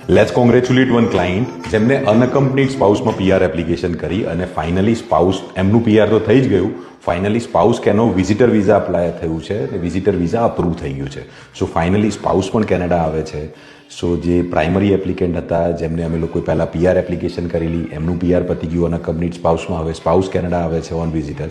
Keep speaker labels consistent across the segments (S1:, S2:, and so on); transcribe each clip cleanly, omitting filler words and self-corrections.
S1: Let's congratulate one client જેમને અનકમ્પનીડ સ્પાઉસમાં PR application કરી અને ફાઇનલી સ્પાઉસ એમનું પીઆર તો થઈ જ ગયું. ફાઇનલી સ્પાઉસ કેનો વિઝિટર વિઝા અપ્લાય થયું છે અને વિઝિટર વિઝા અપ્રૂવ થઈ ગયું છે. સો ફાઇનલી સ્પાઉસ પણ કેનેડા આવે છે. સો જે પ્રાઇમરી એપ્લિકેન્ટ હતા જેમને અમે લોકો પહેલાં પીઆર એપ્લિકેશન કરેલી એમનું પીઆર પતી ગયું અનકમ્પનીડ સ્પાઉસમાં હવે સ્પાઉસ કેનેડા આવે છે on visitor.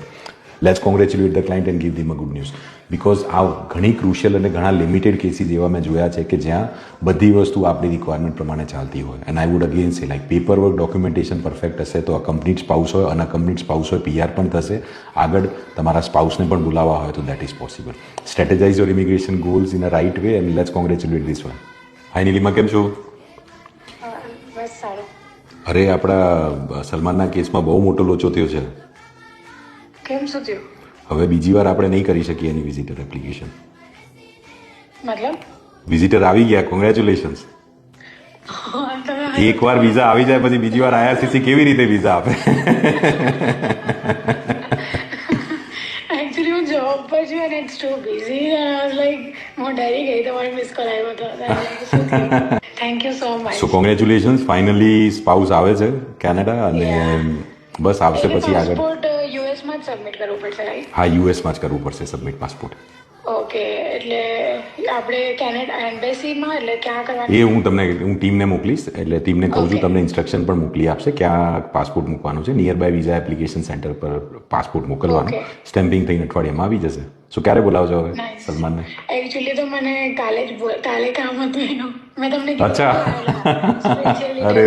S1: Let's congratulate the client and give them a good news. Because આ ઘણી ક્રુશિયલ અને ઘણા લિમિટેડ કેસીસ એવા મેં જોયા છે કે જ્યાં બધી વસ્તુ આપણી રિક્વાયરમેન્ટ પ્રમાણે ચાલતી હોય. એન્ડ આઈ વુડ અગેન સે like paper work documentation perfect હશે તો અકમ્પનીડ સ્પાઉસ હોય અનકમ્પનીડ સ્પાઉસ હોય પીઆર પણ થશે. આગળ તમારા સ્પાઉસને પણ બોલાવવા હોય તો that is possible. Strategize your immigration goals in a right way and let's congratulate this one. Hi Nilima, કેમ છો?
S2: બસ સારું.
S1: અરે આપણા સલમાનના કેસમાં બહુ મોટો લોચો થયો છે.
S2: કેમ શું થયું?
S1: હવે બીજી વાર આપણે નહીં કરી શકીએ એની વિઝિટર એપ્લિકેશન.
S2: મતલબ
S1: વિઝિટર આવી ગયા, કોંગ્રેચ્યુલેશન્સ. એકવાર વિઝા આવી જાય પછી બીજી વાર આઈઆરસીસી કેવી રીતે વિઝા આપે?
S2: એકચ્યુઅલી હું જોબ પર છું અને it's too busy and I was like હું ડરી ગઈ તમારો મિસ કોલ આવ્યો હતો. Thank you so much.
S1: So congratulations, finally spouse આવે છે કેનેડા અને બસ આવશે પછી આગળ.
S2: પાસપોર્ટ યુએસમાં જ સબમિટ કરવું પડશે રાઈટ?
S1: હા, યુએસમાં જ કરવું પડશે સબમિટ પાસપોર્ટ.
S2: ઓકે, એટલે આપણે કેનેડા એમ્બેસીમાં એટલે ક્યાં કરવાનું?
S1: એ હું ટીમને મોકલીશ એટલે ટીમને કહું છું તમને ઇન્સ્ટ્રક્શન પણ મોકલી આપશે ક્યાં પાસપોર્ટ મૂકવાનો છે. Near by visa application centre પર પાસપોર્ટ મોકલવાનો. સ્ટેમ્પિંગ થઈને અઠવાડિયામાં આવી જશે. સો ક્યારે બોલાવજો હવે સલમાનને?
S2: એકચ્યુઅલી તો મને કાલે કામ હતું એનું. મેં તમને
S1: અચ્છા. અરે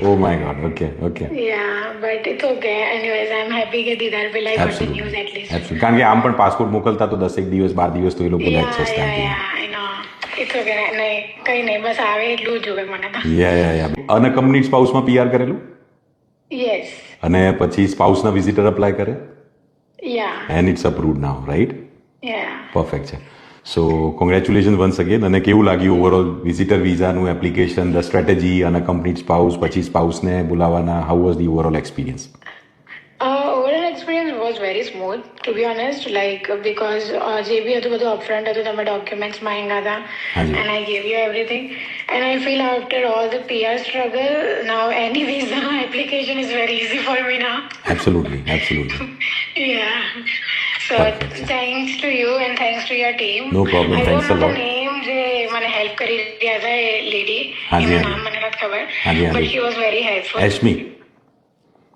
S1: oh my God. Okay.
S2: Yeah, but it's okay. Anyways, I'm happy કે દીદાર પેલા got the news at least.
S1: Absolutely. કારણ કે આમ પણ પાસપોર્ટ મોકલતા તો 10 દિવસ 12 દિવસ તો એ લોકો લે છે stamping.
S2: I know. It's okay. નહીં કઈ નહીં, બસ આવે એટલું જ જોવે મને તો.
S1: યા. અનકમ્પનીડ સ્પાઉસમાં પીઆર કરેલું?
S2: Yes.
S1: અને પછી સ્પાઉસના વિઝિટર અપ્લાય કરે?
S2: Yeah.
S1: And it's approved now, right?
S2: Yeah.
S1: Perfect છે. So congratulation once again. અને કેવું લાગ્યું ઓવરઓલ વિઝિટર વિઝાનું એપ્લિકેશન, ધ સ્ટ્રેટેજી અને કમ્પ્લીટ સ્પાઉસ પછી સ્પાઉસને બોલાવવાના? How was the overall experience?
S2: Overall experience was very smooth, to be honest. Like because જે બી હતું બધું upfront હતું, તમે documents માંગ્યા હતા and I gave you everything. And I feel after all the PR struggle, now any visa application is very easy for me now.
S1: Absolutely.
S2: Yeah. So thanks to you and thanks to your team.
S1: No problem. Thanks a lot.
S2: I don't know the name જે મને help કરી રહ્યા હતા એ lady. એનું નામ મને નથી ખબર. But she was very helpful.
S1: એશ્મી.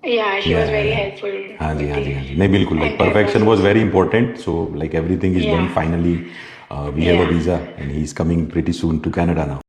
S2: Yeah, she was very helpful.
S1: हाँ जी. नहीं बिल्कुल, like perfection was very important. So like everything is done finally. We have a visa and he's coming pretty soon to Canada now.